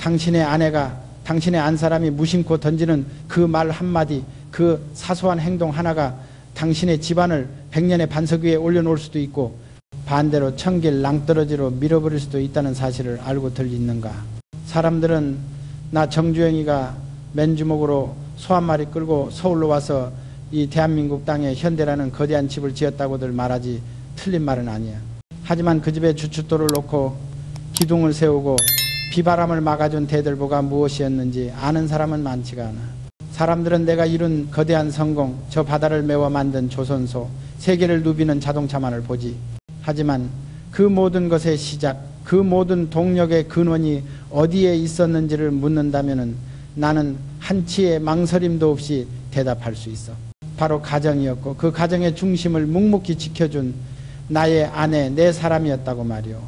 당신의 아내가, 당신의 안 사람이 무심코 던지는 그 말 한마디, 그 사소한 행동 하나가 당신의 집안을 100년의 반석 위에 올려놓을 수도 있고 반대로 천길 낭떠러지로 밀어버릴 수도 있다는 사실을 알고들 있는가? 사람들은 나 정주영이가 맨주먹으로 소 한 마리 끌고 서울로 와서 이 대한민국 땅에 현대라는 거대한 집을 지었다고들 말하지 틀린 말은 아니야. 하지만 그 집에 주춧돌을 놓고 기둥을 세우고 비바람을 막아준 대들보가 무엇이었는지 아는 사람은 많지가 않아. 사람들은 내가 이룬 거대한 성공, 저 바다를 메워 만든 조선소, 세계를 누비는 자동차만을 보지. 하지만 그 모든 것의 시작, 그 모든 동력의 근원이 어디에 있었는지를 묻는다면 나는 한치의 망설임도 없이 대답할 수 있어. 바로 가정이었고 그 가정의 중심을 묵묵히 지켜준 나의 아내, 내 사람이었다고 말이오.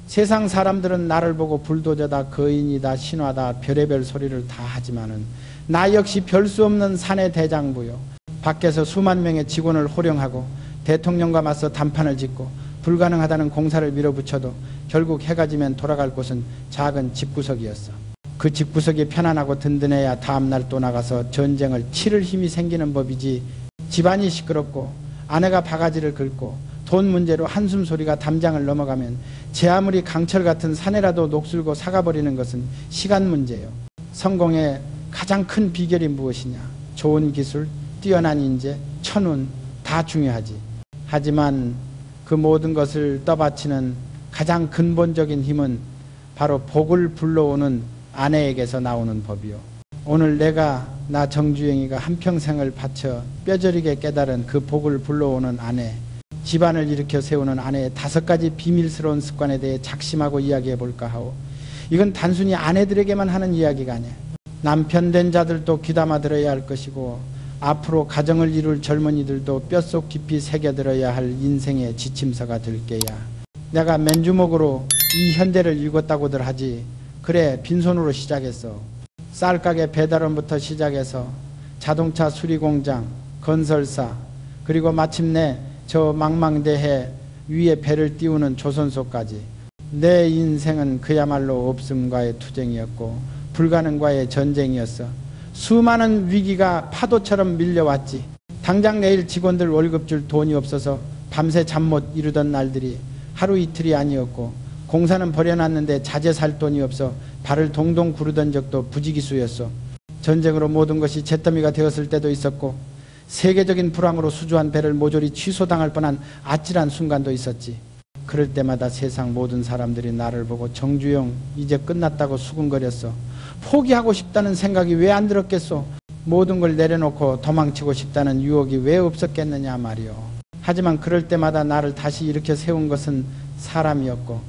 세상 사람들은 나를 보고 불도저다, 거인이다, 신화다, 별의별 소리를 다 하지만은 나 역시 별 수 없는 산의 대장부요. 밖에서 수만 명의 직원을 호령하고 대통령과 맞서 단판을 짓고 불가능하다는 공사를 밀어붙여도 결국 해가 지면 돌아갈 곳은 작은 집구석이었어. 그 집구석이 편안하고 든든해야 다음날 또 나가서 전쟁을 치를 힘이 생기는 법이지. 집안이 시끄럽고 아내가 바가지를 긁고 돈 문제로 한숨 소리가 담장을 넘어가면 제 아무리 강철 같은 사내라도 녹슬고 사가버리는 것은 시간 문제예요. 성공의 가장 큰 비결이 무엇이냐? 좋은 기술, 뛰어난 인재, 천운 다 중요하지. 하지만 그 모든 것을 떠받치는 가장 근본적인 힘은 바로 복을 불러오는 아내에게서 나오는 법이요. 오늘 내가, 나 정주영이가 한평생을 바쳐 뼈저리게 깨달은 그 복을 불러오는 아내, 집안을 일으켜 세우는 아내의 5가지 비밀스러운 습관에 대해 작심하고 이야기해 볼까 하오. 이건 단순히 아내들에게만 하는 이야기가 아니야. 남편 된 자들도 귀담아 들어야 할 것이고 앞으로 가정을 이룰 젊은이들도 뼛속 깊이 새겨들어야 할 인생의 지침서가 될 게야. 내가 맨주먹으로 이 현대를 읽었다고들 하지. 그래, 빈손으로 시작했어. 쌀가게 배달원부터 시작해서 자동차 수리공장, 건설사, 그리고 마침내 저 망망대해 위에 배를 띄우는 조선소까지. 내 인생은 그야말로 없음과의 투쟁이었고 불가능과의 전쟁이었어. 수많은 위기가 파도처럼 밀려왔지. 당장 내일 직원들 월급 줄 돈이 없어서 밤새 잠 못 이루던 날들이 하루 이틀이 아니었고 공사는 버려놨는데 자재 살 돈이 없어 발을 동동 구르던 적도 부지기수였어. 전쟁으로 모든 것이 잿더미가 되었을 때도 있었고 세계적인 불황으로 수주한 배를 모조리 취소당할 뻔한 아찔한 순간도 있었지. 그럴 때마다 세상 모든 사람들이 나를 보고 정주영 이제 끝났다고 수군거렸어. 포기하고 싶다는 생각이 왜 안 들었겠소? 모든 걸 내려놓고 도망치고 싶다는 유혹이 왜 없었겠느냐 말이오. 하지만 그럴 때마다 나를 다시 일으켜 세운 것은 사람이었고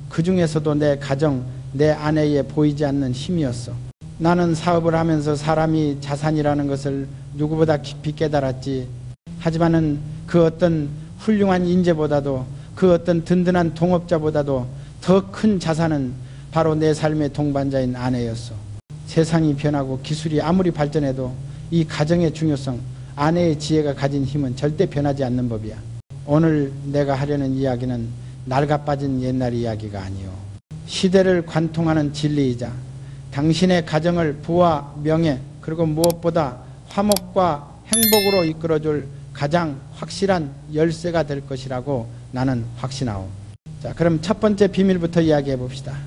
그 중에서도 내 가정, 내 아내에 보이지 않는 힘이었어. 나는 사업을 하면서 사람이 자산이라는 것을 누구보다 깊이 깨달았지. 하지만은 그 어떤 훌륭한 인재보다도 그 어떤 든든한 동업자보다도 더 큰 자산은 바로 내 삶의 동반자인 아내였어. 세상이 변하고 기술이 아무리 발전해도 이 가정의 중요성, 아내의 지혜가 가진 힘은 절대 변하지 않는 법이야. 오늘 내가 하려는 이야기는 낡아빠진 옛날 이야기가 아니오. 시대를 관통하는 진리이자 당신의 가정을 부와 명예 그리고 무엇보다 화목과 행복으로 이끌어줄 가장 확실한 열쇠가 될 것이라고 나는 확신하오. 자, 그럼 첫 번째 비밀부터 이야기해 봅시다.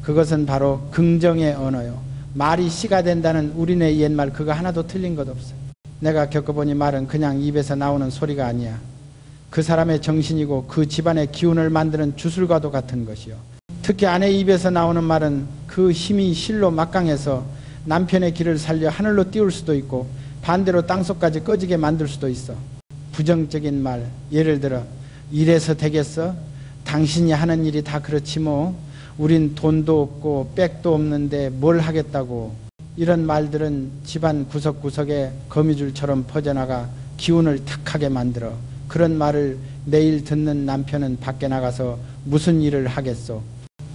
그것은 바로 긍정의 언어요. 말이 씨가 된다는 우리네 옛말 그거 하나도 틀린 것 없어. 내가 겪어보니 말은 그냥 입에서 나오는 소리가 아니야. 그 사람의 정신이고 그 집안의 기운을 만드는 주술과도 같은 것이요. 특히 아내 입에서 나오는 말은 그 힘이 실로 막강해서 남편의 길을 살려 하늘로 띄울 수도 있고 반대로 땅속까지 꺼지게 만들 수도 있어. 부정적인 말, 예를 들어 이래서 되겠어? 당신이 하는 일이 다 그렇지 뭐. 우린 돈도 없고 백도 없는데 뭘 하겠다고. 이런 말들은 집안 구석구석에 거미줄처럼 퍼져나가 기운을 탁하게 만들어. 그런 말을 매일 듣는 남편은 밖에 나가서 무슨 일을 하겠소.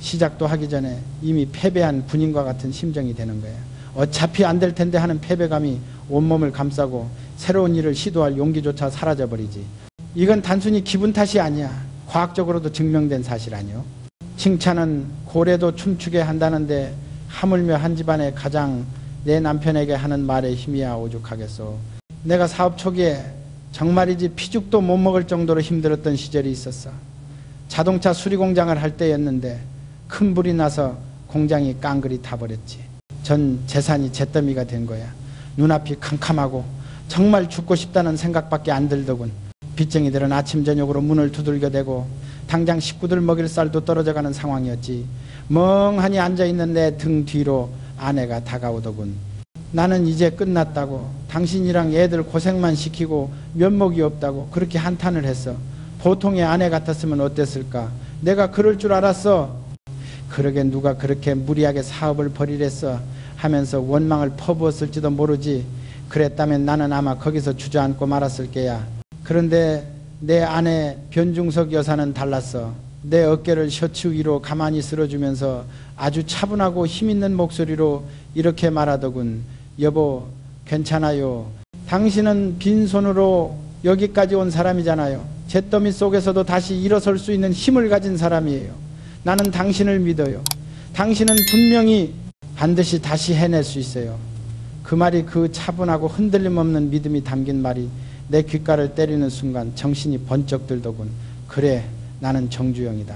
시작도 하기 전에 이미 패배한 군인과 같은 심정이 되는 거예요. 어차피 안 될 텐데 하는 패배감이 온몸을 감싸고 새로운 일을 시도할 용기조차 사라져버리지. 이건 단순히 기분 탓이 아니야. 과학적으로도 증명된 사실 아니요. 칭찬은 고래도 춤추게 한다는데 하물며 한 집안에 가장 내 남편에게 하는 말에 힘이야 오죽하겠소. 내가 사업 초기에 정말이지 피죽도 못 먹을 정도로 힘들었던 시절이 있었어. 자동차 수리 공장을 할 때였는데 큰 불이 나서 공장이 깡그리 타버렸지. 전 재산이 잿더미가 된 거야. 눈앞이 캄캄하고 정말 죽고 싶다는 생각밖에 안 들더군. 빚쟁이들은 아침 저녁으로 문을 두들겨대고 당장 식구들 먹일 쌀도 떨어져가는 상황이었지. 멍하니 앉아있는 내 등 뒤로 아내가 다가오더군. 나는 이제 끝났다고, 당신이랑 애들 고생만 시키고 면목이 없다고 그렇게 한탄을 했어. 보통의 아내 같았으면 어땠을까? 내가 그럴 줄 알았어. 그러게 누가 그렇게 무리하게 사업을 벌이랬어 하면서 원망을 퍼부었을지도 모르지. 그랬다면 나는 아마 거기서 주저앉고 말았을 게야. 그런데 내 아내 변중석 여사는 달랐어. 내 어깨를 셔츠 위로 가만히 쓸어주면서 아주 차분하고 힘있는 목소리로 이렇게 말하더군. 여보, 괜찮아요. 당신은 빈손으로 여기까지 온 사람이잖아요. 잿더미 속에서도 다시 일어설 수 있는 힘을 가진 사람이에요. 나는 당신을 믿어요. 당신은 분명히 반드시 다시 해낼 수 있어요. 그 말이, 그 차분하고 흔들림 없는 믿음이 담긴 말이 내 귓가를 때리는 순간 정신이 번쩍 들더군. 그래, 나는 정주영이다.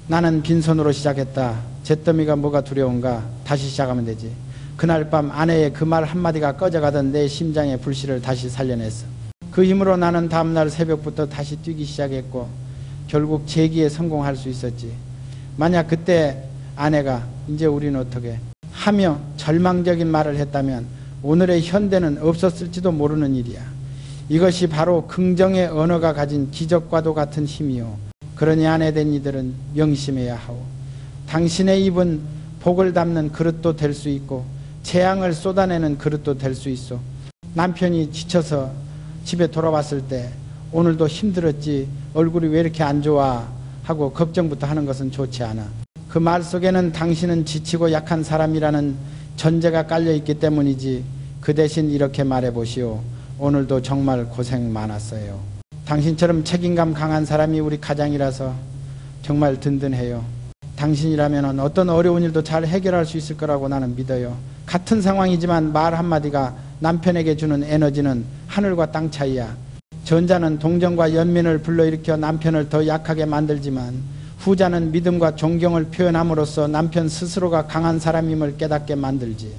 나는 빈손으로 시작했다. 잿더미가 뭐가 두려운가? 다시 시작하면 되지. 그날 밤 아내의 그 말 한마디가 꺼져가던 내 심장의 불씨를 다시 살려냈어. 그 힘으로 나는 다음날 새벽부터 다시 뛰기 시작했고 결국 재기에 성공할 수 있었지. 만약 그때 아내가 이제 우린 어떻게 하며 절망적인 말을 했다면 오늘의 현대는 없었을지도 모르는 일이야. 이것이 바로 긍정의 언어가 가진 기적과도 같은 힘이요. 그러니 아내된 이들은 명심해야 하오. 당신의 입은 복을 담는 그릇도 될 수 있고 재앙을 쏟아내는 그릇도 될 수 있어. 남편이 지쳐서 집에 돌아왔을 때 오늘도 힘들었지, 얼굴이 왜 이렇게 안 좋아 하고 걱정부터 하는 것은 좋지 않아. 그 말 속에는 당신은 지치고 약한 사람이라는 전제가 깔려있기 때문이지. 그 대신 이렇게 말해보시오. 오늘도 정말 고생 많았어요. 당신처럼 책임감 강한 사람이 우리 가장이라서 정말 든든해요. 당신이라면 어떤 어려운 일도 잘 해결할 수 있을 거라고 나는 믿어요. 같은 상황이지만 말 한마디가 남편에게 주는 에너지는 하늘과 땅 차이야. 전자는 동정과 연민을 불러일으켜 남편을 더 약하게 만들지만 후자는 믿음과 존경을 표현함으로써 남편 스스로가 강한 사람임을 깨닫게 만들지.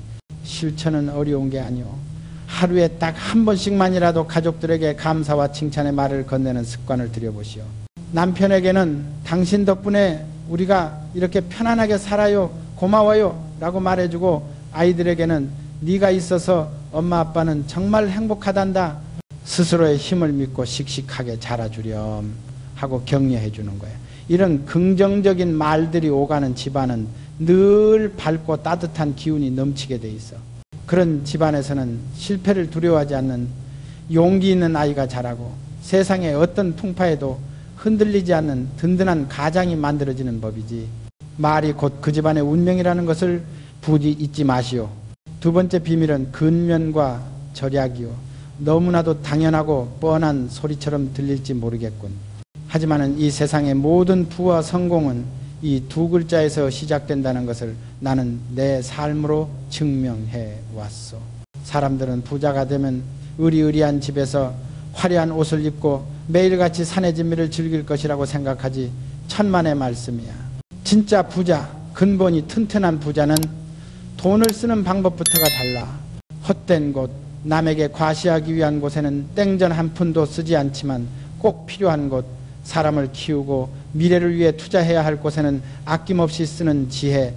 실천은 어려운 게 아니오. 하루에 딱 한 번씩만이라도 가족들에게 감사와 칭찬의 말을 건네는 습관을 들여보시오. 남편에게는 당신 덕분에 우리가 이렇게 편안하게 살아요, 고마워요 라고 말해주고, 아이들에게는 네가 있어서 엄마 아빠는 정말 행복하단다, 스스로의 힘을 믿고 씩씩하게 자라주렴 하고 격려해 주는 거예요. 이런 긍정적인 말들이 오가는 집안은 늘 밝고 따뜻한 기운이 넘치게 돼 있어. 그런 집안에서는 실패를 두려워하지 않는 용기 있는 아이가 자라고 세상의 어떤 풍파에도 흔들리지 않는 든든한 가장이 만들어지는 법이지. 말이 곧 그 집안의 운명이라는 것을 부디 잊지 마시오. 두 번째 비밀은 근면과 절약이요. 너무나도 당연하고 뻔한 소리처럼 들릴지 모르겠군. 하지만 이 세상의 모든 부와 성공은 이 두 글자에서 시작된다는 것을 나는 내 삶으로 증명해 왔소. 사람들은 부자가 되면 의리의리한 집에서 화려한 옷을 입고 매일같이 산의 진미를 즐길 것이라고 생각하지. 천만의 말씀이야. 진짜 부자, 근본이 튼튼한 부자는 돈을 쓰는 방법부터가 달라. 헛된 곳, 남에게 과시하기 위한 곳에는 땡전 한 푼도 쓰지 않지만 꼭 필요한 곳, 사람을 키우고 미래를 위해 투자해야 할 곳에는 아낌없이 쓰는 지혜,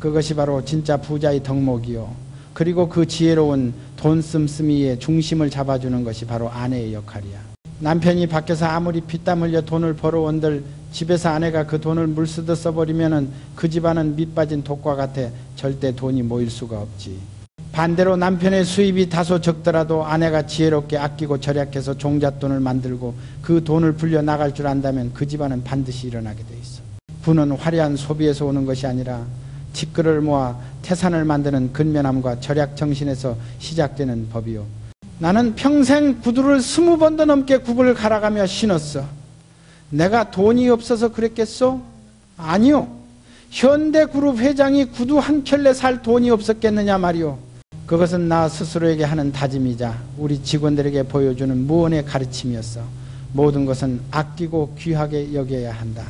그것이 바로 진짜 부자의 덕목이요. 그리고 그 지혜로운 돈 씀씀이의 중심을 잡아주는 것이 바로 아내의 역할이야. 남편이 밖에서 아무리 피땀 흘려 돈을 벌어온들 집에서 아내가 그 돈을 물쓰듯 써버리면 그 집안은 밑빠진 독과 같아 절대 돈이 모일 수가 없지. 반대로 남편의 수입이 다소 적더라도 아내가 지혜롭게 아끼고 절약해서 종잣돈을 만들고 그 돈을 불려 나갈 줄 안다면 그 집안은 반드시 일어나게 돼 있어. 부는 화려한 소비에서 오는 것이 아니라 직거를 모아 태산을 만드는 근면함과 절약 정신에서 시작되는 법이요. 나는 평생 구두를 20번도 넘게 굽을 갈아가며 신었어. 내가 돈이 없어서 그랬겠소? 아니요. 현대그룹 회장이 구두 한 켤레 살 돈이 없었겠느냐 말이오. 그것은 나 스스로에게 하는 다짐이자 우리 직원들에게 보여주는 무언의 가르침이었어. 모든 것은 아끼고 귀하게 여겨야 한다.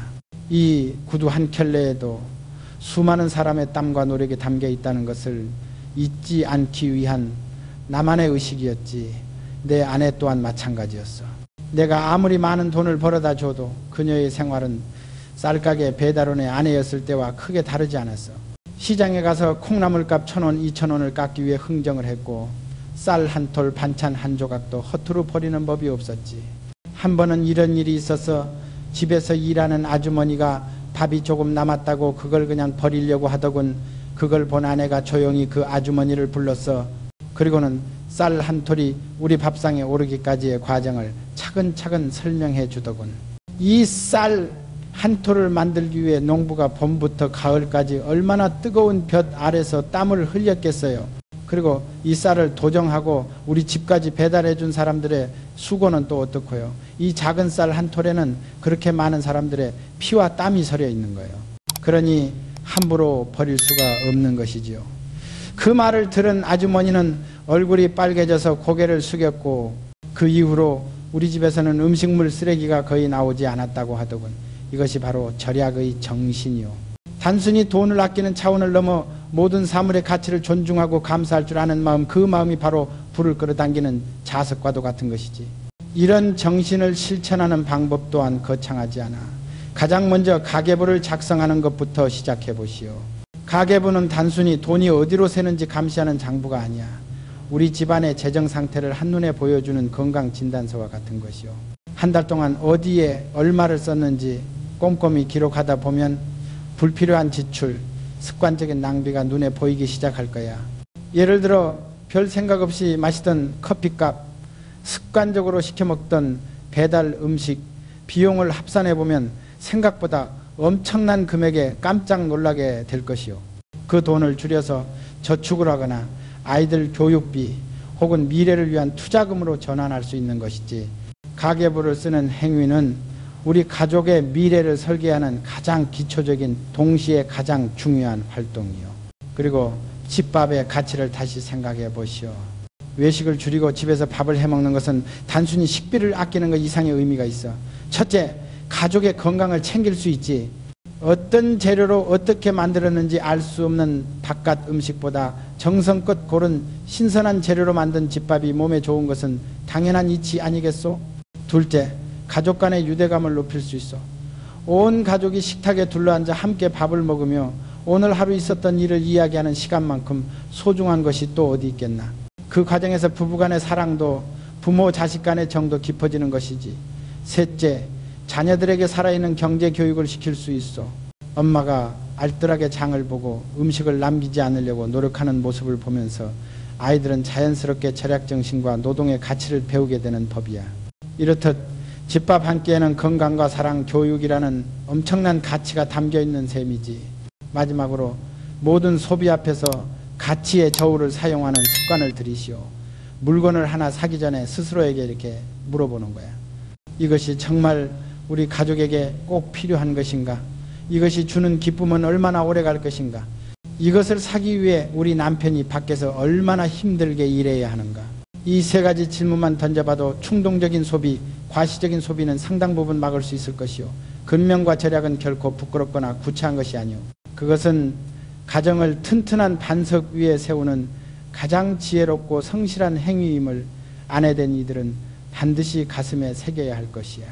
이 구두 한 켤레에도 수많은 사람의 땀과 노력이 담겨 있다는 것을 잊지 않기 위한 나만의 의식이었지. 내 아내 또한 마찬가지였어. 내가 아무리 많은 돈을 벌어다 줘도 그녀의 생활은 쌀가게 배달원의 아내였을 때와 크게 다르지 않았어. 시장에 가서 콩나물값 1,000원, 2,000원을 깎기 위해 흥정을 했고 쌀 한 톨, 반찬 한 조각도 허투루 버리는 법이 없었지. 한 번은 이런 일이 있어서 집에서 일하는 아주머니가 밥이 조금 남았다고 그걸 그냥 버리려고 하더군. 그걸 본 아내가 조용히 그 아주머니를 불렀어. 그리고는 쌀 한 톨이 우리 밥상에 오르기까지의 과정을 차근차근 설명해 주더군. 이 쌀 한 톨을 만들기 위해 농부가 봄부터 가을까지 얼마나 뜨거운 볕 아래서 땀을 흘렸겠어요. 그리고 이 쌀을 도정하고 우리 집까지 배달해 준 사람들의 수고는 또 어떻고요. 이 작은 쌀 한 톨에는 그렇게 많은 사람들의 피와 땀이 서려 있는 거예요. 그러니 함부로 버릴 수가 없는 것이지요. 그 말을 들은 아주머니는 얼굴이 빨개져서 고개를 숙였고 그 이후로 우리 집에서는 음식물 쓰레기가 거의 나오지 않았다고 하더군. 이것이 바로 절약의 정신이요. 단순히 돈을 아끼는 차원을 넘어 모든 사물의 가치를 존중하고 감사할 줄 아는 마음, 그 마음이 바로 불을 끌어당기는 자석과도 같은 것이지. 이런 정신을 실천하는 방법 또한 거창하지 않아. 가장 먼저 가계부를 작성하는 것부터 시작해 보시오. 가계부는 단순히 돈이 어디로 새는지 감시하는 장부가 아니야. 우리 집안의 재정 상태를 한눈에 보여주는 건강진단서와 같은 것이요. 한 달 동안 어디에 얼마를 썼는지 꼼꼼히 기록하다 보면 불필요한 지출, 습관적인 낭비가 눈에 보이기 시작할 거야. 예를 들어 별 생각 없이 마시던 커피값, 습관적으로 시켜 먹던 배달 음식, 비용을 합산해 보면 생각보다 엄청난 금액에 깜짝 놀라게 될 것이요. 그 돈을 줄여서 저축을 하거나 아이들 교육비 혹은 미래를 위한 투자금으로 전환할 수 있는 것이지. 가계부를 쓰는 행위는 우리 가족의 미래를 설계하는 가장 기초적인 동시에 가장 중요한 활동이요. 그리고 집밥의 가치를 다시 생각해 보시오. 외식을 줄이고 집에서 밥을 해먹는 것은 단순히 식비를 아끼는 것 이상의 의미가 있어. 첫째, 가족의 건강을 챙길 수 있지. 어떤 재료로 어떻게 만들었는지 알 수 없는 바깥 음식보다 정성껏 고른 신선한 재료로 만든 집밥이 몸에 좋은 것은 당연한 이치 아니겠소? 둘째, 가족 간의 유대감을 높일 수 있어. 온 가족이 식탁에 둘러앉아 함께 밥을 먹으며 오늘 하루 있었던 일을 이야기하는 시간만큼 소중한 것이 또 어디 있겠나. 그 과정에서 부부간의 사랑도 부모 자식 간의 정도 깊어지는 것이지. 셋째, 자녀들에게 살아있는 경제 교육을 시킬 수 있어. 엄마가 알뜰하게 장을 보고 음식을 남기지 않으려고 노력하는 모습을 보면서 아이들은 자연스럽게 절약정신과 노동의 가치를 배우게 되는 법이야. 이렇듯 집밥 한 끼에는 건강과 사랑, 교육이라는 엄청난 가치가 담겨있는 셈이지. 마지막으로 모든 소비 앞에서 가치의 저울을 사용하는 습관을 들이시오. 물건을 하나 사기 전에 스스로에게 이렇게 물어보는 거야. 이것이 정말 우리 가족에게 꼭 필요한 것인가? 이것이 주는 기쁨은 얼마나 오래 갈 것인가? 이것을 사기 위해 우리 남편이 밖에서 얼마나 힘들게 일해야 하는가? 이 세 가지 질문만 던져봐도 충동적인 소비, 과시적인 소비는 상당 부분 막을 수 있을 것이요. 근면과 절약은 결코 부끄럽거나 구차한 것이 아니오. 그것은 가정을 튼튼한 반석 위에 세우는 가장 지혜롭고 성실한 행위임을 아내된 이들은 반드시 가슴에 새겨야 할 것이야.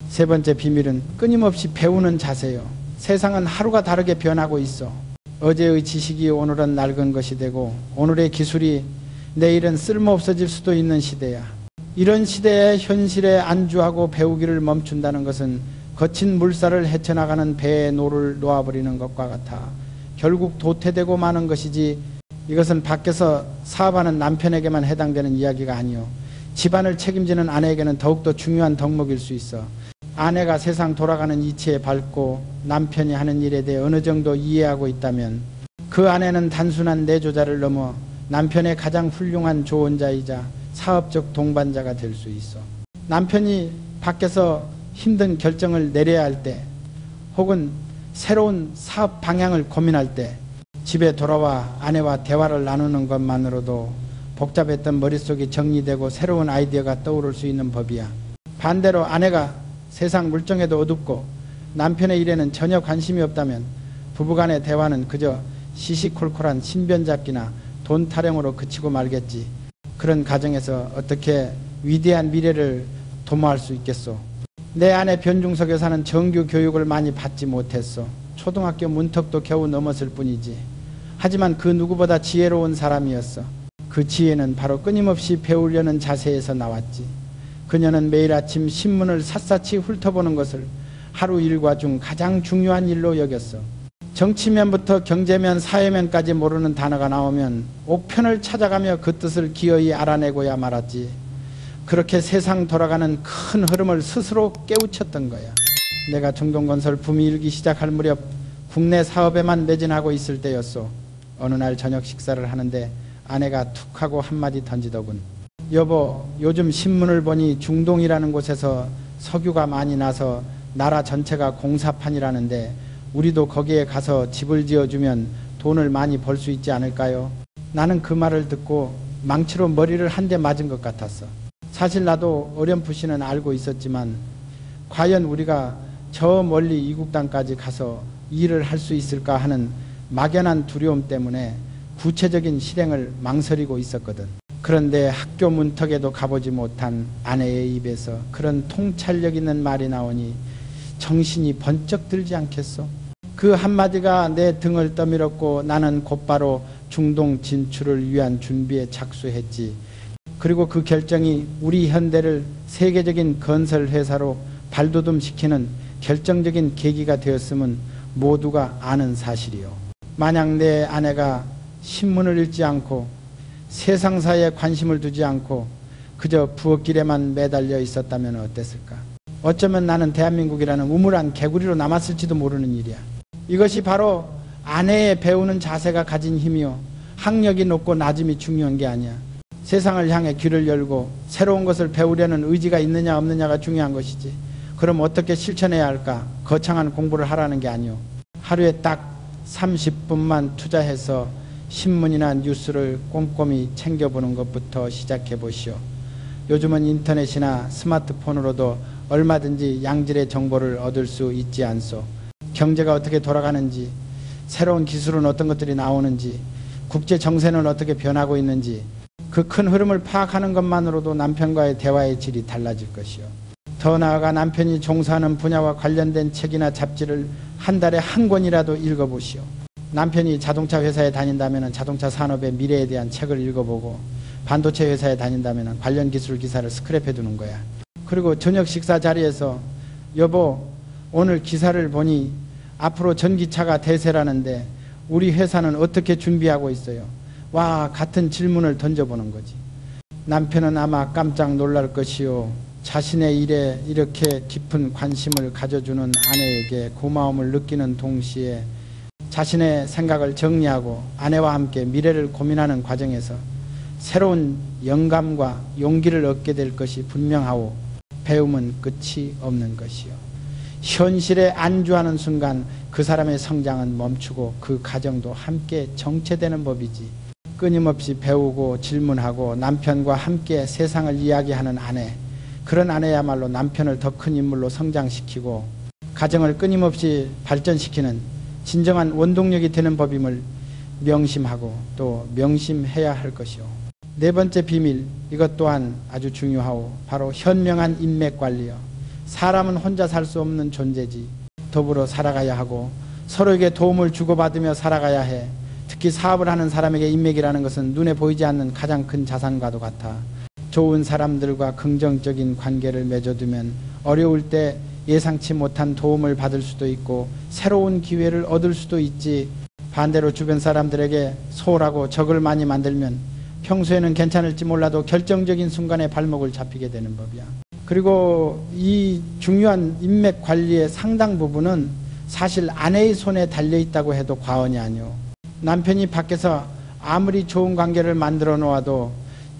세 번째 비밀은 끊임없이 배우는 자세요. 세상은 하루가 다르게 변하고 있어. 어제의 지식이 오늘은 낡은 것이 되고 오늘의 기술이 내일은 쓸모없어질 수도 있는 시대야. 이런 시대의 현실에 안주하고 배우기를 멈춘다는 것은 거친 물살을 헤쳐나가는 배에 노를 놓아버리는 것과 같아 결국 도태되고 마는 것이지. 이것은 밖에서 사업하는 남편에게만 해당되는 이야기가 아니요. 집안을 책임지는 아내에게는 더욱더 중요한 덕목일 수 있어. 아내가 세상 돌아가는 이치에 밝고 남편이 하는 일에 대해 어느 정도 이해하고 있다면 그 아내는 단순한 내조자를 넘어 남편의 가장 훌륭한 조언자이자 사업적 동반자가 될 수 있어. 남편이 밖에서 힘든 결정을 내려야 할 때 혹은 새로운 사업 방향을 고민할 때 집에 돌아와 아내와 대화를 나누는 것만으로도 복잡했던 머릿속이 정리되고 새로운 아이디어가 떠오를 수 있는 법이야. 반대로 아내가 세상 물정에도 어둡고 남편의 일에는 전혀 관심이 없다면 부부간의 대화는 그저 시시콜콜한 신변잡기나 돈 타령으로 그치고 말겠지. 그런 가정에서 어떻게 위대한 미래를 도모할 수 있겠소. 내 아내 변중석 여사는 정규 교육을 많이 받지 못했어. 초등학교 문턱도 겨우 넘었을 뿐이지. 하지만 그 누구보다 지혜로운 사람이었어. 그 지혜는 바로 끊임없이 배우려는 자세에서 나왔지. 그녀는 매일 아침 신문을 샅샅이 훑어보는 것을 하루 일과 중 가장 중요한 일로 여겼어. 정치면부터 경제면 사회면까지 모르는 단어가 나오면 옥편을 찾아가며 그 뜻을 기어이 알아내고야 말았지. 그렇게 세상 돌아가는 큰 흐름을 스스로 깨우쳤던 거야. 내가 중동건설 붐이 일기 시작할 무렵 국내 사업에만 매진하고 있을 때였소. 어느 날 저녁 식사를 하는데 아내가 툭 하고 한마디 던지더군. 여보, 요즘 신문을 보니 중동이라는 곳에서 석유가 많이 나서 나라 전체가 공사판이라는데 우리도 거기에 가서 집을 지어주면 돈을 많이 벌 수 있지 않을까요? 나는 그 말을 듣고 망치로 머리를 한 대 맞은 것 같았어. 사실 나도 어렴풋이는 알고 있었지만 과연 우리가 저 멀리 이국 땅까지 가서 일을 할 수 있을까 하는 막연한 두려움 때문에 구체적인 실행을 망설이고 있었거든. 그런데 학교 문턱에도 가보지 못한 아내의 입에서 그런 통찰력 있는 말이 나오니 정신이 번쩍 들지 않겠소? 그 한마디가 내 등을 떠밀었고 나는 곧바로 중동 진출을 위한 준비에 착수했지. 그리고 그 결정이 우리 현대를 세계적인 건설회사로 발돋움시키는 결정적인 계기가 되었음은 모두가 아는 사실이요. 만약 내 아내가 신문을 읽지 않고 세상사에 관심을 두지 않고 그저 부엌길에만 매달려 있었다면 어땠을까? 어쩌면 나는 대한민국이라는 우물한 개구리로 남았을지도 모르는 일이야. 이것이 바로 아내의 배우는 자세가 가진 힘이요. 학력이 높고 낮음이 중요한 게 아니야. 세상을 향해 귀를 열고 새로운 것을 배우려는 의지가 있느냐 없느냐가 중요한 것이지. 그럼 어떻게 실천해야 할까? 거창한 공부를 하라는 게 아니오. 하루에 딱 30분만 투자해서 신문이나 뉴스를 꼼꼼히 챙겨보는 것부터 시작해 보시오. 요즘은 인터넷이나 스마트폰으로도 얼마든지 양질의 정보를 얻을 수 있지 않소. 경제가 어떻게 돌아가는지, 새로운 기술은 어떤 것들이 나오는지, 국제 정세는 어떻게 변하고 있는지 그 큰 흐름을 파악하는 것만으로도 남편과의 대화의 질이 달라질 것이요. 더 나아가 남편이 종사하는 분야와 관련된 책이나 잡지를 한 달에 한 권이라도 읽어보시오. 남편이 자동차 회사에 다닌다면 자동차 산업의 미래에 대한 책을 읽어보고 반도체 회사에 다닌다면 관련 기술 기사를 스크랩해 두는 거야. 그리고 저녁 식사 자리에서 여보, 오늘 기사를 보니 앞으로 전기차가 대세라는데 우리 회사는 어떻게 준비하고 있어요? 와, 같은 질문을 던져보는 거지. 남편은 아마 깜짝 놀랄 것이요. 자신의 일에 이렇게 깊은 관심을 가져주는 아내에게 고마움을 느끼는 동시에 자신의 생각을 정리하고 아내와 함께 미래를 고민하는 과정에서 새로운 영감과 용기를 얻게 될 것이 분명하오. 배움은 끝이 없는 것이요. 현실에 안주하는 순간 그 사람의 성장은 멈추고 그 가정도 함께 정체되는 법이지. 끊임없이 배우고 질문하고 남편과 함께 세상을 이야기하는 아내, 그런 아내야말로 남편을 더 큰 인물로 성장시키고 가정을 끊임없이 발전시키는 진정한 원동력이 되는 법임을 명심하고 또 명심해야 할 것이요. 네 번째 비밀, 이것 또한 아주 중요하오. 바로 현명한 인맥관리요. 사람은 혼자 살 수 없는 존재지. 더불어 살아가야 하고 서로에게 도움을 주고받으며 살아가야 해. 특히 사업을 하는 사람에게 인맥이라는 것은 눈에 보이지 않는 가장 큰 자산과도 같아. 좋은 사람들과 긍정적인 관계를 맺어두면 어려울 때 예상치 못한 도움을 받을 수도 있고 새로운 기회를 얻을 수도 있지. 반대로 주변 사람들에게 소홀하고 적을 많이 만들면 평소에는 괜찮을지 몰라도 결정적인 순간에 발목을 잡히게 되는 법이야. 그리고 이 중요한 인맥 관리의 상당 부분은 사실 아내의 손에 달려있다고 해도 과언이 아니오. 남편이 밖에서 아무리 좋은 관계를 만들어 놓아도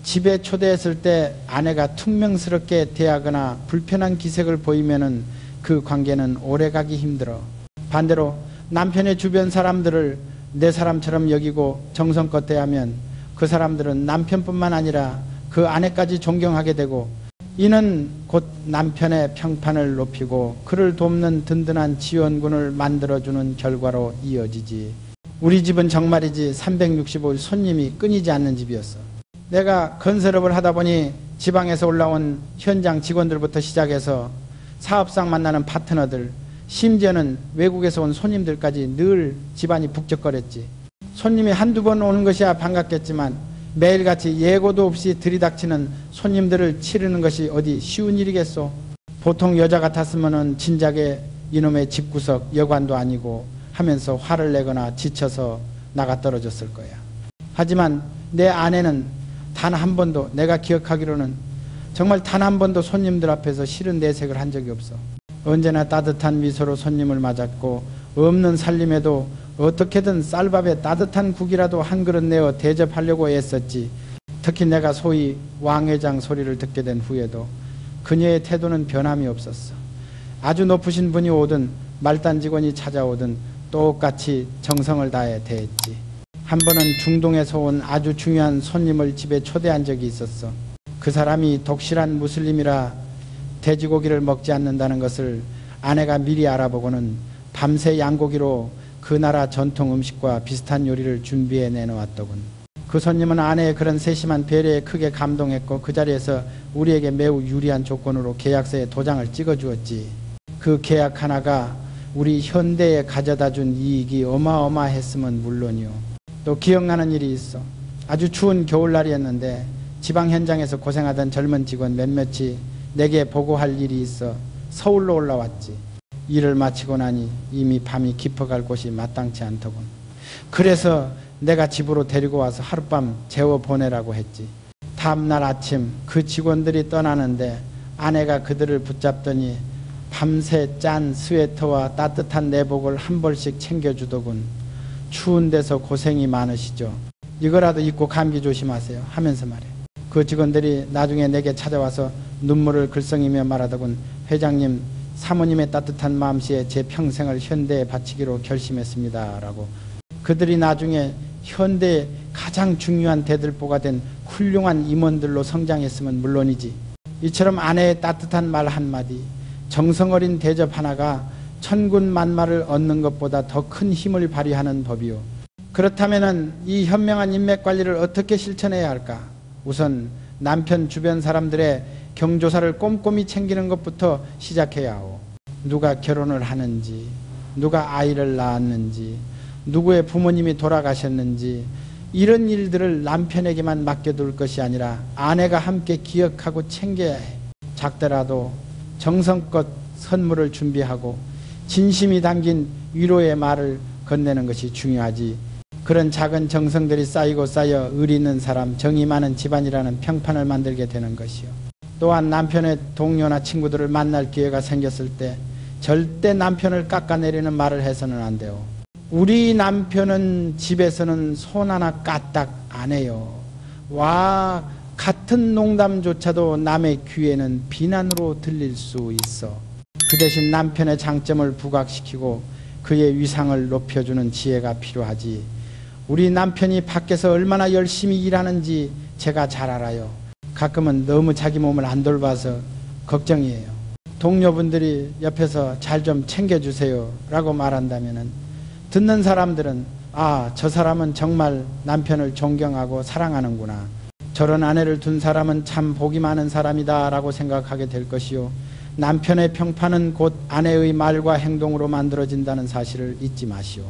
집에 초대했을 때 아내가 퉁명스럽게 대하거나 불편한 기색을 보이면은 그 관계는 오래가기 힘들어. 반대로 남편의 주변 사람들을 내 사람처럼 여기고 정성껏 대하면 그 사람들은 남편뿐만 아니라 그 아내까지 존경하게 되고, 이는 곧 남편의 평판을 높이고 그를 돕는 든든한 지원군을 만들어주는 결과로 이어지지. 우리 집은 정말이지 365일 손님이 끊이지 않는 집이었어. 내가 건설업을 하다 보니 지방에서 올라온 현장 직원들부터 시작해서 사업상 만나는 파트너들, 심지어는 외국에서 온 손님들까지 늘 집안이 북적거렸지. 손님이 한두 번 오는 것이야 반갑겠지만 매일같이 예고도 없이 들이닥치는 손님들을 치르는 것이 어디 쉬운 일이겠소. 보통 여자 같았으면 진작에 이놈의 집구석 여관도 아니고 하면서 화를 내거나 지쳐서 나가 떨어졌을 거야. 하지만 내 아내는 단 한 번도, 내가 기억하기로는 정말 단 한 번도 손님들 앞에서 싫은 내색을 한 적이 없어. 언제나 따뜻한 미소로 손님을 맞았고, 없는 살림에도 어떻게든 쌀밥에 따뜻한 국이라도 한 그릇 내어 대접하려고 애썼지. 특히 내가 소위 왕회장 소리를 듣게 된 후에도 그녀의 태도는 변함이 없었어. 아주 높으신 분이 오든 말단 직원이 찾아오든 똑같이 정성을 다해 대했지. 한 번은 중동에서 온 아주 중요한 손님을 집에 초대한 적이 있었어. 그 사람이 독실한 무슬림이라 돼지고기를 먹지 않는다는 것을 아내가 미리 알아보고는 밤새 양고기로 그 나라 전통 음식과 비슷한 요리를 준비해 내놓았더군. 그 손님은 아내의 그런 세심한 배려에 크게 감동했고 그 자리에서 우리에게 매우 유리한 조건으로 계약서에 도장을 찍어주었지. 그 계약 하나가 우리 현대에 가져다 준 이익이 어마어마했으면 물론이요. 또 기억나는 일이 있어. 아주 추운 겨울날이었는데 지방 현장에서 고생하던 젊은 직원 몇몇이 내게 보고할 일이 있어 서울로 올라왔지. 일을 마치고 나니 이미 밤이 깊어갈 곳이 마땅치 않더군. 그래서 내가 집으로 데리고 와서 하룻밤 재워보내라고 했지. 다음날 아침 그 직원들이 떠나는데 아내가 그들을 붙잡더니 밤새 짠 스웨터와 따뜻한 내복을 한 벌씩 챙겨주더군. 추운 데서 고생이 많으시죠. 이거라도 입고 감기 조심하세요 하면서 말해. 그 직원들이 나중에 내게 찾아와서 눈물을 글썽이며 말하더군. 회장님, 사모님의 따뜻한 마음씨에 제 평생을 현대에 바치기로 결심했습니다 라고. 그들이 나중에 현대의 가장 중요한 대들보가 된 훌륭한 임원들로 성장했으면 물론이지, 이처럼 아내의 따뜻한 말 한마디, 정성어린 대접 하나가 천군만마를 얻는 것보다 더 큰 힘을 발휘하는 법이요. 그렇다면 이 현명한 인맥관리를 어떻게 실천해야 할까? 우선 남편 주변 사람들의 경조사를 꼼꼼히 챙기는 것부터 시작해야 하오. 누가 결혼을 하는지, 누가 아이를 낳았는지, 누구의 부모님이 돌아가셨는지, 이런 일들을 남편에게만 맡겨둘 것이 아니라 아내가 함께 기억하고 챙겨야 해. 작더라도 정성껏 선물을 준비하고 진심이 담긴 위로의 말을 건네는 것이 중요하지. 그런 작은 정성들이 쌓이고 쌓여 의리 있는 사람, 정이 많은 집안이라는 평판을 만들게 되는 것이요. 또한 남편의 동료나 친구들을 만날 기회가 생겼을 때 절대 남편을 깎아내리는 말을 해서는 안 돼요. 우리 남편은 집에서는 손 하나 까딱 안 해요. 와, 같은 농담조차도 남의 귀에는 비난으로 들릴 수 있어. 그 대신 남편의 장점을 부각시키고 그의 위상을 높여주는 지혜가 필요하지. 우리 남편이 밖에서 얼마나 열심히 일하는지 제가 잘 알아요. 가끔은 너무 자기 몸을 안 돌봐서 걱정이에요. 동료분들이 옆에서 잘 좀 챙겨주세요 라고 말한다면 듣는 사람들은 아, 저 사람은 정말 남편을 존경하고 사랑하는구나, 저런 아내를 둔 사람은 참 복이 많은 사람이다 라고 생각하게 될 것이요. 남편의 평판은 곧 아내의 말과 행동으로 만들어진다는 사실을 잊지 마시오.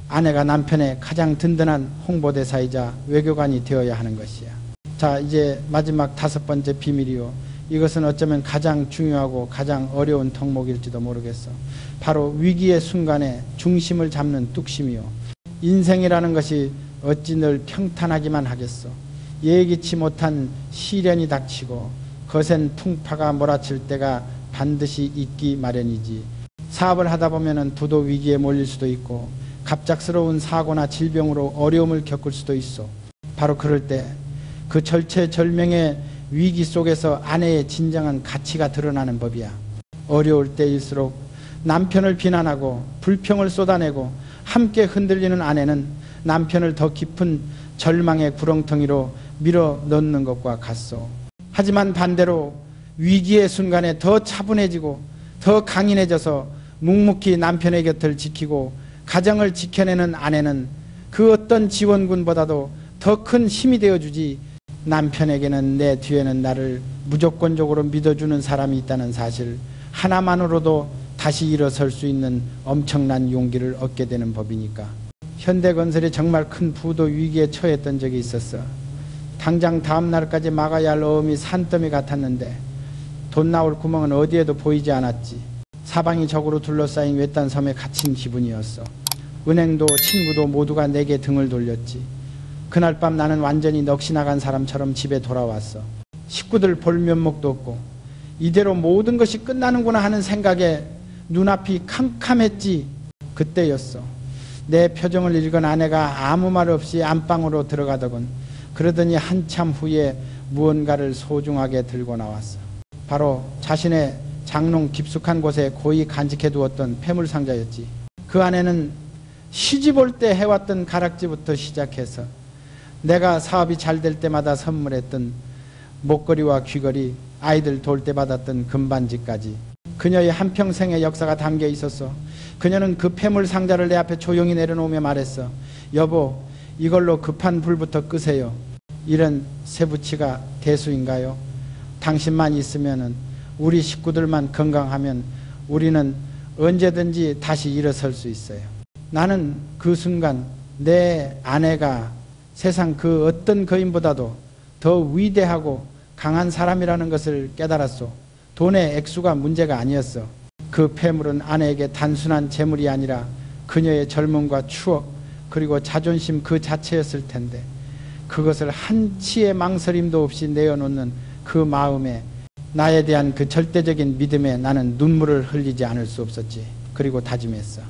아내가 남편의 가장 든든한 홍보대사이자 외교관이 되어야 하는 것이야. 자, 이제 마지막 5번째 비밀이요. 이것은 어쩌면 가장 중요하고 가장 어려운 덕목일지도 모르겠어. 바로 위기의 순간에 중심을 잡는 뚝심이요. 인생이라는 것이 어찌 늘 평탄하기만 하겠어. 예기치 못한 시련이 닥치고 거센 풍파가 몰아칠 때가 반드시 있기 마련이지. 사업을 하다 보면 부도 위기에 몰릴 수도 있고 갑작스러운 사고나 질병으로 어려움을 겪을 수도 있어. 바로 그럴 때 그 절체절명의 위기 속에서 아내의 진정한 가치가 드러나는 법이야. 어려울 때일수록 남편을 비난하고 불평을 쏟아내고 함께 흔들리는 아내는 남편을 더 깊은 절망의 구렁텅이로 밀어넣는 것과 같소. 하지만 반대로 위기의 순간에 더 차분해지고 더 강인해져서 묵묵히 남편의 곁을 지키고 가정을 지켜내는 아내는 그 어떤 지원군보다도 더 큰 힘이 되어주지. 남편에게는 내 뒤에는 나를 무조건적으로 믿어주는 사람이 있다는 사실 하나만으로도 다시 일어설 수 있는 엄청난 용기를 얻게 되는 법이니까. 현대건설이 정말 큰 부도 위기에 처했던 적이 있었어. 당장 다음 날까지 막아야 할 어음이 산더미 같았는데 돈 나올 구멍은 어디에도 보이지 않았지. 사방이 적으로 둘러싸인 외딴 섬에 갇힌 기분이었어. 은행도 친구도 모두가 내게 등을 돌렸지. 그날 밤 나는 완전히 넋이 나간 사람처럼 집에 돌아왔어. 식구들 볼 면목도 없고 이대로 모든 것이 끝나는구나 하는 생각에 눈앞이 캄캄했지. 그때였어. 내 표정을 읽은 아내가 아무 말 없이 안방으로 들어가더군. 그러더니 한참 후에 무언가를 소중하게 들고 나왔어. 바로 자신의 장롱 깊숙한 곳에 고이 간직해 두었던 폐물상자였지. 그 안에는 시집올 때 해왔던 가락지부터 시작해서 내가 사업이 잘 될 때마다 선물했던 목걸이와 귀걸이, 아이들 돌 때 받았던 금반지까지 그녀의 한평생의 역사가 담겨 있었어. 그녀는 그 폐물상자를 내 앞에 조용히 내려놓으며 말했어. 여보, 이걸로 급한 불부터 끄세요. 이런 세부치가 대수인가요? 당신만 있으면, 우리 식구들만 건강하면 우리는 언제든지 다시 일어설 수 있어요. 나는 그 순간 내 아내가 세상 그 어떤 거인보다도 더 위대하고 강한 사람이라는 것을 깨달았소. 돈의 액수가 문제가 아니었어. 그 폐물은 아내에게 단순한 재물이 아니라 그녀의 젊음과 추억 그리고 자존심 그 자체였을 텐데 그것을 한치의 망설임도 없이 내어놓는 그 마음에 나에 대한 그 절대적인 믿음에 나는 눈물을 흘리지 않을 수 없었지. 그리고 다짐했어.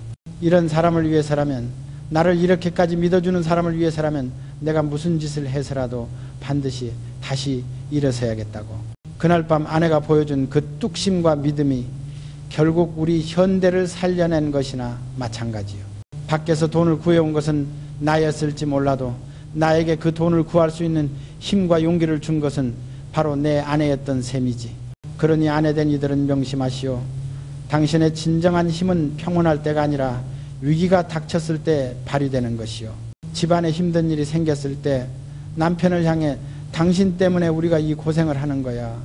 이런 사람을 위해서라면, 나를 이렇게까지 믿어주는 사람을 위해서라면 내가 무슨 짓을 해서라도 반드시 다시 일어서야겠다고. 그날 밤 아내가 보여준 그 뚝심과 믿음이 결국 우리 현대를 살려낸 것이나 마찬가지요. 밖에서 돈을 구해온 것은 나였을지 몰라도 나에게 그 돈을 구할 수 있는 힘과 용기를 준 것은 바로 내 아내였던 셈이지. 그러니 아내된 이들은 명심하시오. 당신의 진정한 힘은 평온할 때가 아니라 위기가 닥쳤을 때 발휘되는 것이요. 집안에 힘든 일이 생겼을 때 남편을 향해 당신 때문에 우리가 이 고생을 하는 거야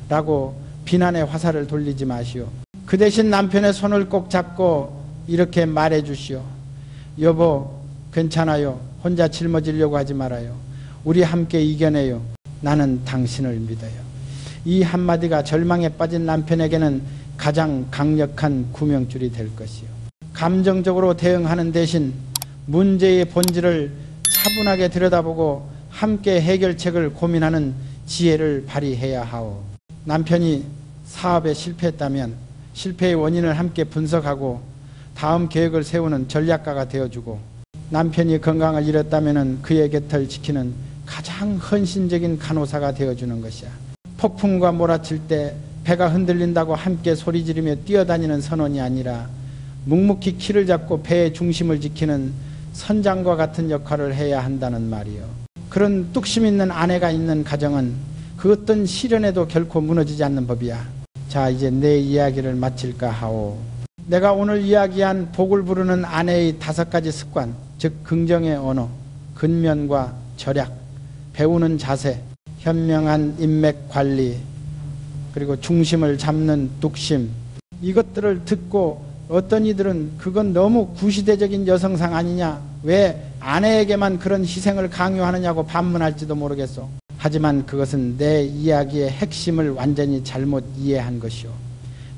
라고 비난의 화살을 돌리지 마시오. 그 대신 남편의 손을 꼭 잡고 이렇게 말해 주시오. 여보, 괜찮아요. 혼자 짊어지려고 하지 말아요. 우리 함께 이겨내요. 나는 당신을 믿어요. 이 한마디가 절망에 빠진 남편에게는 가장 강력한 구명줄이 될 것이요. 감정적으로 대응하는 대신 문제의 본질을 차분하게 들여다보고 함께 해결책을 고민하는 지혜를 발휘해야 하오. 남편이 사업에 실패했다면 실패의 원인을 함께 분석하고 다음 계획을 세우는 전략가가 되어주고, 남편이 건강을 잃었다면 그의 곁을 지키는 가장 헌신적인 간호사가 되어주는 것이야. 폭풍과 몰아칠 때 배가 흔들린다고 함께 소리 지르며 뛰어다니는 선원이 아니라 묵묵히 키를 잡고 배의 중심을 지키는 선장과 같은 역할을 해야 한다는 말이요. 그런 뚝심 있는 아내가 있는 가정은 그 어떤 시련에도 결코 무너지지 않는 법이야. 자, 이제 내 이야기를 마칠까 하오. 내가 오늘 이야기한 복을 부르는 아내의 5가지 습관, 즉 긍정의 언어, 근면과 절약, 배우는 자세, 현명한 인맥 관리, 그리고 중심을 잡는 뚝심, 이것들을 듣고 어떤 이들은 그건 너무 구시대적인 여성상 아니냐, 왜 아내에게만 그런 희생을 강요하느냐고 반문할지도 모르겠소. 하지만 그것은 내 이야기의 핵심을 완전히 잘못 이해한 것이오.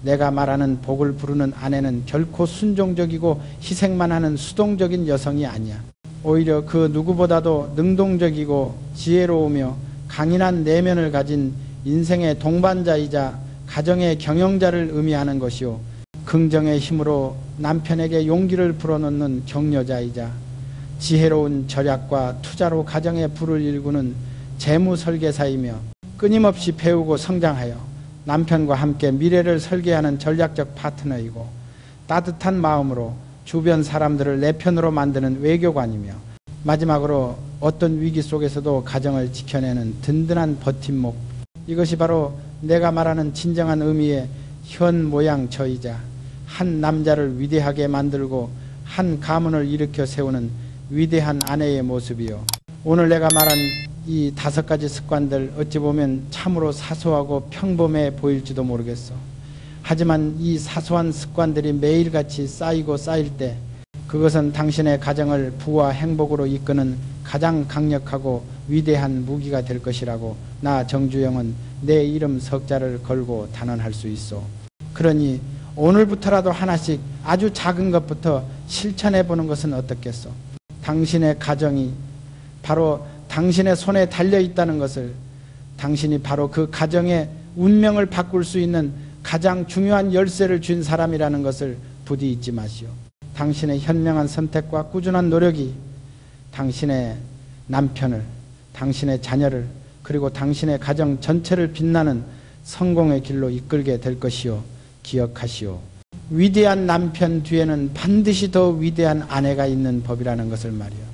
내가 말하는 복을 부르는 아내는 결코 순종적이고 희생만 하는 수동적인 여성이 아니야. 오히려 그 누구보다도 능동적이고 지혜로우며 강인한 내면을 가진 인생의 동반자이자 가정의 경영자를 의미하는 것이요. 긍정의 힘으로 남편에게 용기를 불어넣는 격려자이자 지혜로운 절약과 투자로 가정의 부를 일구는 재무 설계사이며 끊임없이 배우고 성장하여 남편과 함께 미래를 설계하는 전략적 파트너이고 따뜻한 마음으로 주변 사람들을 내 편으로 만드는 외교관이며 마지막으로 어떤 위기 속에서도 가정을 지켜내는 든든한 버팀목. 이것이 바로 내가 말하는 진정한 의미의 현 모양 저이자 한 남자를 위대하게 만들고 한 가문을 일으켜 세우는 위대한 아내의 모습이요. 오늘 내가 말한 이 5가지 습관들 어찌 보면 참으로 사소하고 평범해 보일지도 모르겠어. 하지만 이 사소한 습관들이 매일같이 쌓이고 쌓일 때 그것은 당신의 가정을 부와 행복으로 이끄는 가장 강력하고 위대한 무기가 될 것이라고 나 정주영은 내 이름 석자를 걸고 단언할 수 있어. 그러니 오늘부터라도 하나씩 아주 작은 것부터 실천해 보는 것은 어떻겠소? 당신의 가정이 바로 당신의 손에 달려 있다는 것을, 당신이 바로 그 가정의 운명을 바꿀 수 있는 가장 중요한 열쇠를 준 사람이라는 것을 부디 잊지 마시오. 당신의 현명한 선택과 꾸준한 노력이 당신의 남편을, 당신의 자녀를, 그리고 당신의 가정 전체를 빛나는 성공의 길로 이끌게 될 것이요. 기억하시오. 위대한 남편 뒤에는 반드시 더 위대한 아내가 있는 법이라는 것을 말이요.